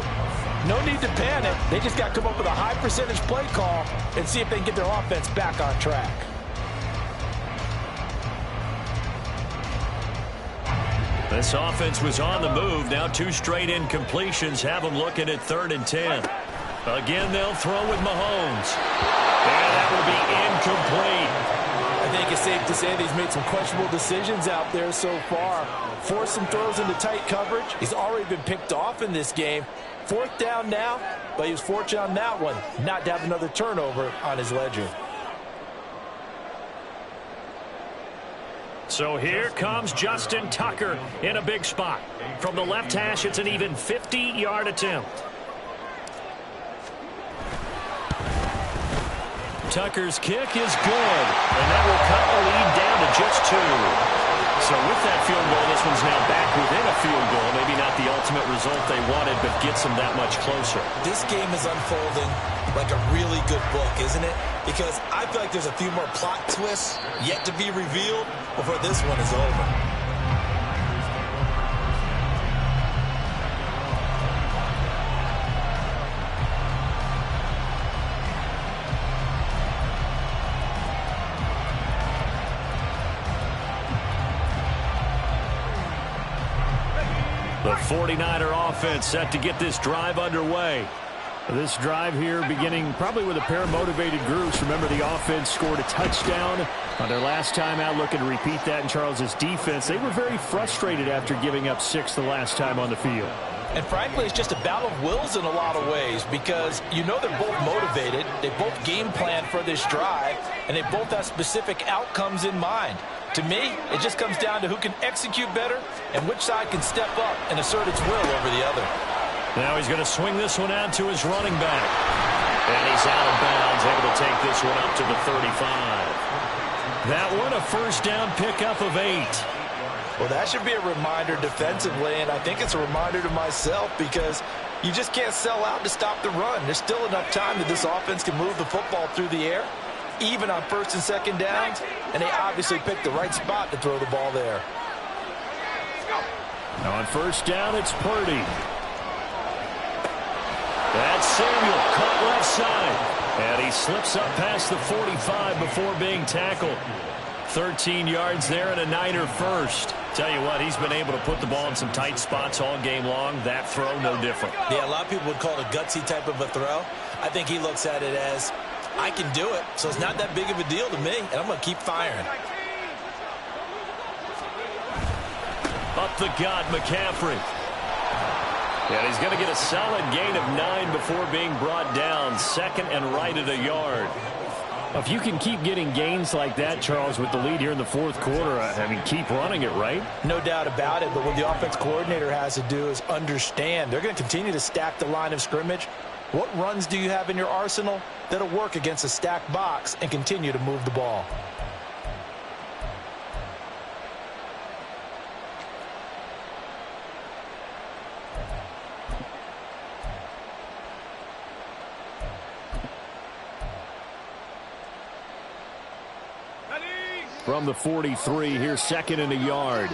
No need to panic. They just got to come up with a high percentage play call and see if they can get their offense back on track. This offense was on the move. Now 2 straight incompletions have them looking at 3rd and 10. Again, they'll throw with Mahomes. And that will be incomplete. I think it's safe to say that he's made some questionable decisions out there so far. Forced some throws into tight coverage. He's already been picked off in this game. 4th down now, but he was fortunate on that one not to have another turnover on his ledger. So here comes Justin Tucker in a big spot. From the left hash, it's an even 50-yard attempt. Tucker's kick is good, and that will cut the lead down to just 2. So with that field goal, this one's now back within a field goal. Maybe not the ultimate result they wanted, but gets them that much closer. This game is unfolding like a really good book, isn't it? Because I feel like there's a few more plot twists yet to be revealed before this one is over. The 49er offense set to get this drive underway. This drive here beginning probably with a pair of motivated groups. Remember, the offense scored a touchdown on their last time out, looking to repeat that in Charles's defense. They were very frustrated after giving up 6 the last time on the field. And frankly, it's just a battle of wills in a lot of ways, because you know they're both motivated, they both game plan for this drive, and they both have specific outcomes in mind. To me, it just comes down to who can execute better and which side can step up and assert its will over the other. Now he's going to swing this one out to his running back. And he's out of bounds, able to take this one up to the 35. That one a 1st down pickup of 8. Well, that should be a reminder defensively, and I think it's a reminder to myself, because you just can't sell out to stop the run. There's still enough time that this offense can move the football through the air, even on 1st and 2nd downs, and they obviously picked the right spot to throw the ball there. On first down, it's Purdy. That's Samuel, caught left side. And he slips up past the 45 before being tackled. 13 yards there and a Niner first. Tell you what, he's been able to put the ball in some tight spots all game long. That throw, no different. Yeah, a lot of people would call it a gutsy type of a throw. I think he looks at it as, I can do it, so it's not that big of a deal to me, and I'm going to keep firing. Up the gut, McCaffrey. And he's going to get a solid gain of 9 before being brought down. Second and right at a yard. If you can keep getting gains like that, Charles, with the lead here in the fourth quarter, I mean, keep running it, right? No doubt about it, but what the offense coordinator has to do is understand they're going to continue to stack the line of scrimmage. What runs do you have in your arsenal that'll work against a stacked box and continue to move the ball? From the 43, here's second and a yard.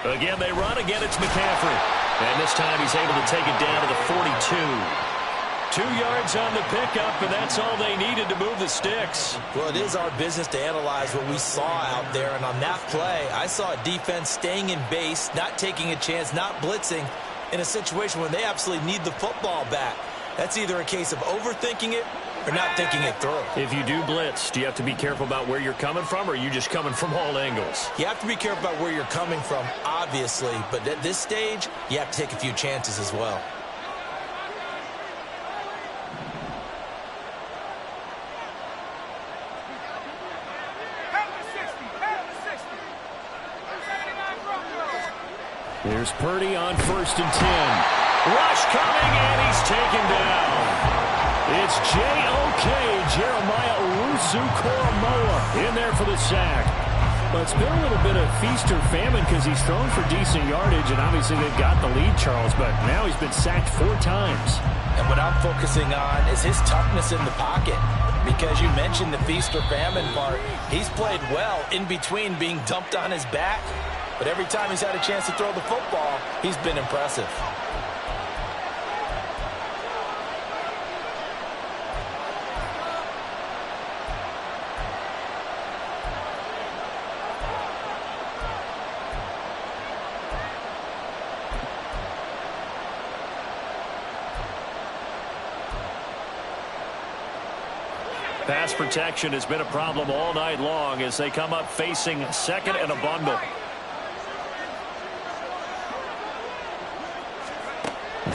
Again, they run. Again, it's McCaffrey. And this time he's able to take it down to the 42. 2 yards on the pickup, and that's all they needed to move the sticks. Well, it is our business to analyze what we saw out there, and on that play, I saw a defense staying in base, not taking a chance, not blitzing, in a situation where they absolutely need the football back. That's either a case of overthinking it or not thinking it through. If you do blitz, do you have to be careful about where you're coming from, or are you just coming from all angles? You have to be careful about where you're coming from, obviously, but at this stage, you have to take a few chances as well. Here's Purdy on first and 10. Rush coming, and he's taken down. It's J.O.K. Jeremiah Owusu-Koramoah in there for the sack. But it's been a little bit of feast or famine because he's thrown for decent yardage, and obviously they've got the lead, Charles, but now he's been sacked 4 times. And what I'm focusing on is his toughness in the pocket, because you mentioned the feast or famine part. He's played well in between being dumped on his back, but every time he's had a chance to throw the football, he's been impressive. Pass protection has been a problem all night long as they come up facing second and a bundle.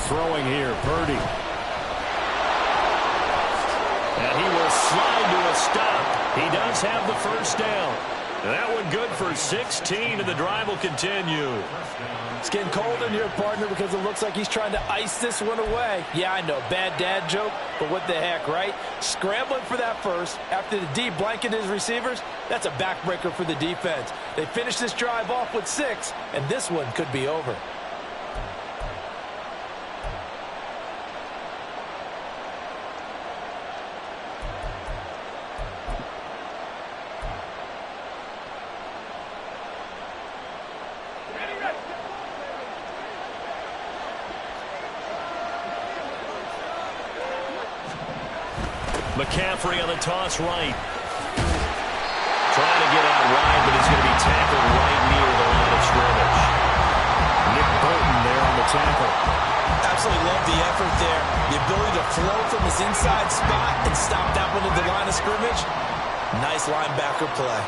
Throwing here, Purdy. And he will slide to a stop. He does have the first down. That one good for 16, and the drive will continue. It's getting cold in here, partner, because it looks like he's trying to ice this one away. Yeah, I know, bad dad joke, but what the heck, right? Scrambling for that first after the D blanketed his receivers, that's a backbreaker for the defense. They finish this drive off with 6, and this one could be over. McCaffrey on the toss right. Trying to get out wide, but he's going to be tackled right near the line of scrimmage. Nick Burton there on the tackle. Absolutely love the effort there. The ability to flow from his inside spot and stop that one at the line of scrimmage. Nice linebacker play.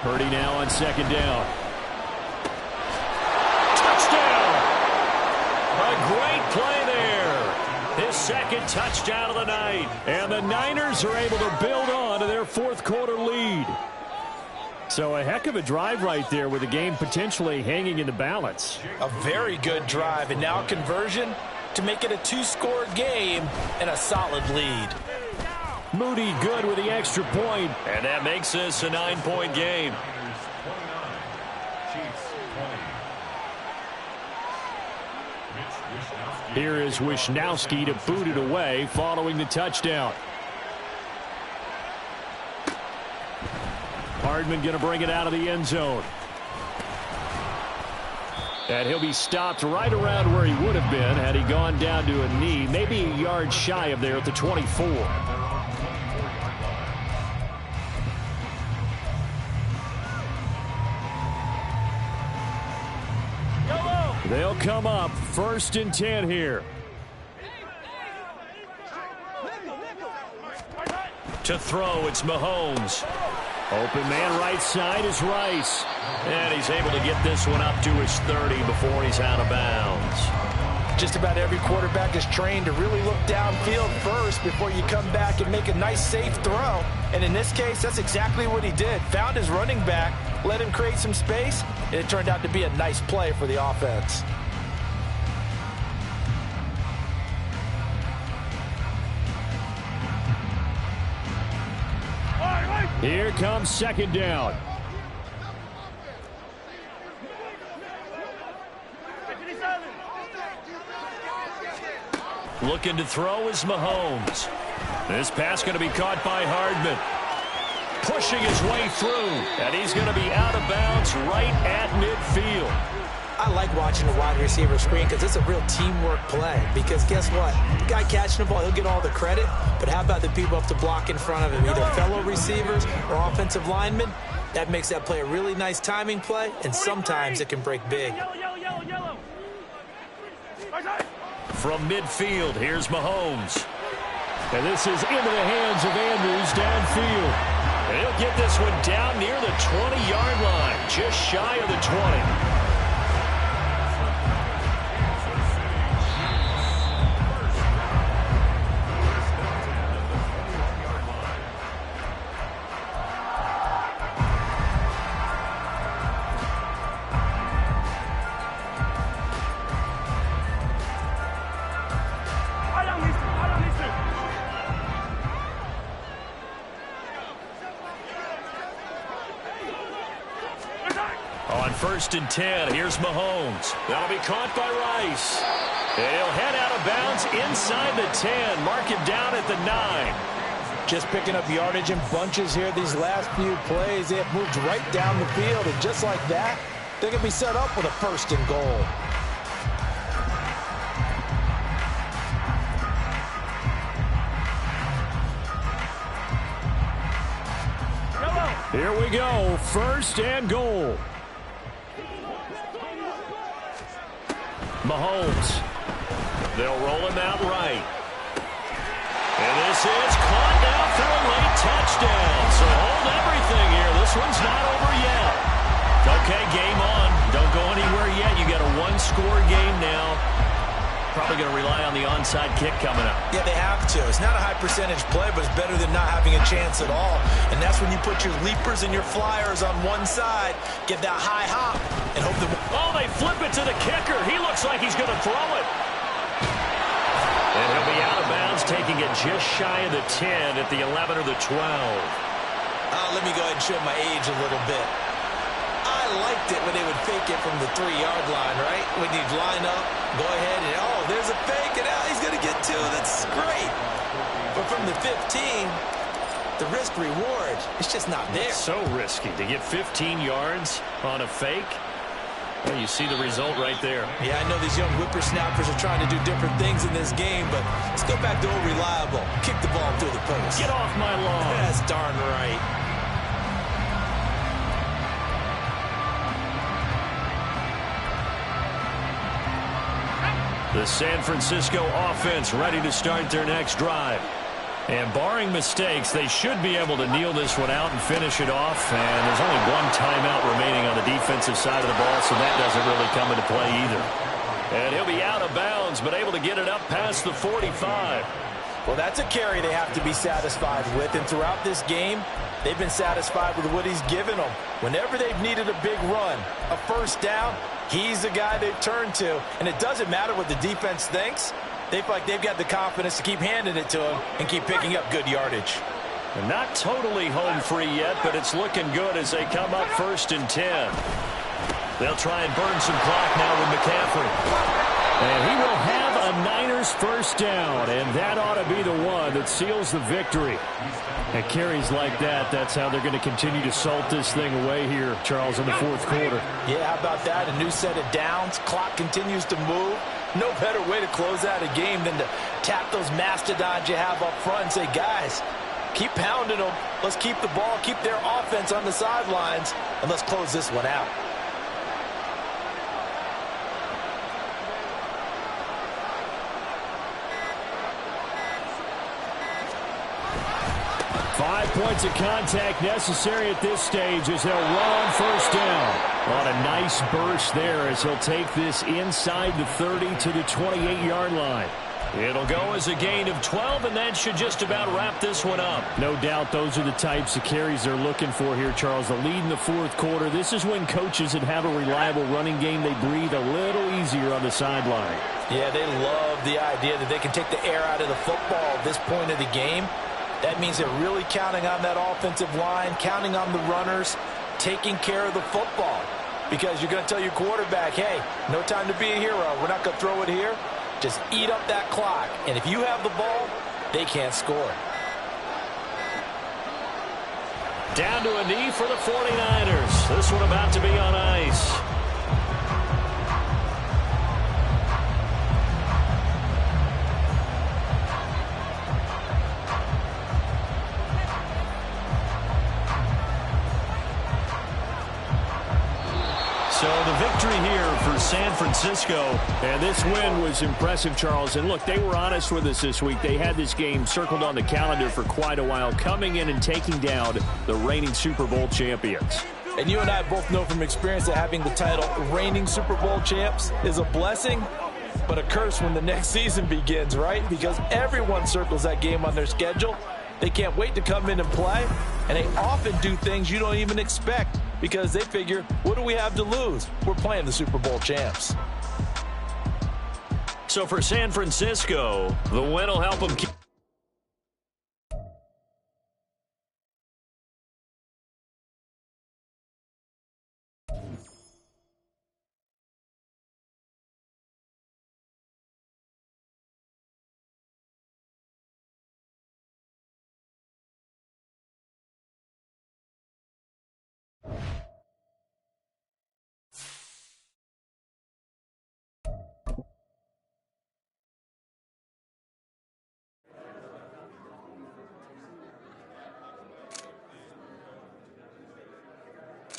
Purdy now on second down. Touchdown! A great play there. His second touchdown of the night. And the Niners are able to build on to their fourth quarter lead. So a heck of a drive right there with the game potentially hanging in the balance. A very good drive, and now conversion to make it a 2-score game and a solid lead. Moody good with the extra point. And that makes this a 9-point game. Here is Wisnowski to boot it away following the touchdown. Hardman going to bring it out of the end zone. And he'll be stopped right around where he would have been had he gone down to a knee, maybe a yard shy of there at the 24. They'll come up 1st and 10 here. To throw, it's Mahomes. Open man right side is Rice. And he's able to get this one up to his 30 before he's out of bounds. Just about every quarterback is trained to really look downfield first before you come back and make a nice, safe throw. And in this case, that's exactly what he did. Found his running back, let him create some space, and it turned out to be a nice play for the offense. Here comes 2nd down. Looking to throw is Mahomes. This pass going to be caught by Hardman. Pushing his way through. And he's going to be out of bounds right at midfield. I like watching the wide receiver screen because it's a real teamwork play. Because guess what? The guy catching the ball, he'll get all the credit. But how about the people up to block in front of him, either fellow receivers or offensive linemen? That makes that play a really nice timing play, and sometimes it can break big. From midfield, here's Mahomes. And this is into the hands of Andrews downfield. And he'll get this one down near the 20-yard line, just shy of the 20. On 1st and 10, here's Mahomes. That'll be caught by Rice. He'll head out of bounds inside the 10. Mark him down at the 9. Just picking up yardage in bunches here these last few plays. They have moved right down the field, and just like that, they're going to be set up with a 1st and goal. Here we go, 1st and goal. Mahomes. They'll roll him out right. And this is caught now for a late touchdown. So hold everything here. This one's not over yet. Okay, game on. Don't go anywhere yet. You got a 1-score game now. Probably going to rely on the onside kick coming up. Yeah, they have to. It's not a high percentage play, but it's better than not having a chance at all. And that's when you put your leapers and your flyers on one side, get that high hop, and hope that... Oh, they flip it to the kicker. He looks like he's going to throw it. And he'll be out of bounds, taking it just shy of the 10 at the 11 or the 12. Let me go ahead and show my age a little bit. I liked it when they would fake it from the 3-yard line, right? When you'd line up, go ahead and, oh, there's a fake, and now he's going to get 2. That's great. But from the 15, the risk-reward, it's just not there. It's so risky to get 15 yards on a fake. Well, you see the result right there. Yeah, I know these young whippersnappers are trying to do different things in this game, but let's go back to old reliable. Kick the ball through the post. Get off my lawn. That's darn right. The San Francisco offense ready to start their next drive. And barring mistakes, they should be able to kneel this one out and finish it off. And there's only one timeout remaining on the defensive side of the ball, so that doesn't really come into play either. And he'll be out of bounds, but able to get it up past the 45. Well, that's a carry they have to be satisfied with. And throughout this game, they've been satisfied with what he's given them. Whenever they've needed a big run, a 1st down, he's the guy they've turned to. And it doesn't matter what the defense thinks. They feel like they've got the confidence to keep handing it to him and keep picking up good yardage. And not totally home free yet, but it's looking good as they come up 1st and 10. They'll try and burn some clock now with McCaffrey. And he will have a Niners first down, and that ought to be the one that seals the victory. And carries like that, that's how they're going to continue to salt this thing away here, Charles, in the 4th quarter. Yeah, how about that? A new set of downs. Clock continues to move. No better way to close out a game than to tap those mastodons you have up front and say, guys, keep pounding them. Let's keep the ball, keep their offense on the sidelines, and let's close this one out. Five points of contact necessary at this stage as they'll run on first down. On a nice burst there as he'll take this inside the 30 to the 28-yard line. It'll go as a gain of 12, and that should just about wrap this one up. No doubt those are the types of carries they're looking for here, Charles. The lead in the 4th quarter. This is when coaches that have a reliable running game, they breathe a little easier on the sideline. Yeah, they love the idea that they can take the air out of the football at this point of the game. That means they're really counting on that offensive line, counting on the runners, taking care of the football. Because you're going to tell your quarterback, hey, no time to be a hero. We're not going to throw it here. Just eat up that clock. And if you have the ball, they can't score. Down to a knee for the 49ers. This one about to be on ice. So the victory here for San Francisco. And this win was impressive, Charles. And look, they were honest with us this week. They had this game circled on the calendar for quite a while, coming in and taking down the reigning Super Bowl champions. And you and I both know from experience that having the title reigning Super Bowl champs is a blessing, but a curse when the next season begins, right? Because everyone circles that game on their schedule. They can't wait to come in and play, and they often do things you don't even expect because they figure, what do we have to lose? We're playing the Super Bowl champs. So for San Francisco, the win will help them keep